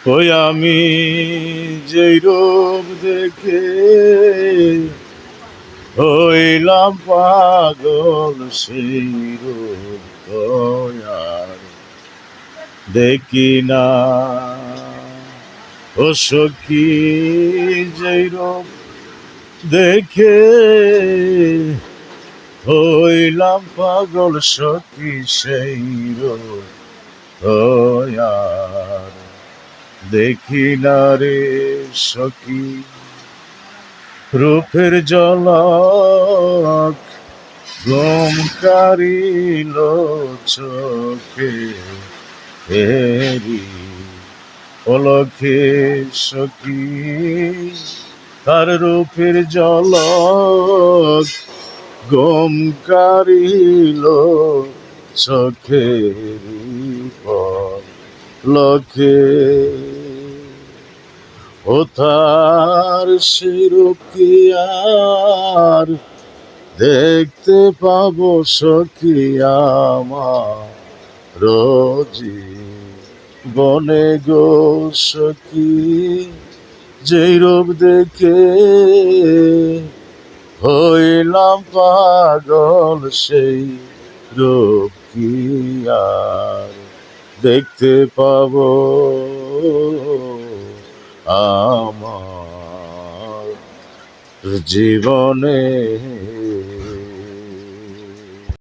ওই আমি যেই রূপ দেখে হইলাম পাগল, সেই রূপ তো আর দেখি না। ও সখী, যেই রূপ দেখে হইলাম পাগল, সখী সেই রূপ তো আর দেখি না রে সখী। রূপের ঝলক ঘুম কারিল চোখে, এরি পলকে সখী। তার রূপের ঝলক ঘুম কারিল চোখেরি পলকে। ও তার সেরূপ কি আর দেখতে পাবো সখী আমার রোজি বনে গো সখী। যেই রূপ দেখে হইলাম পাগল, সেই রূপ কি আর দেখতে পাবো আমার জীবনে।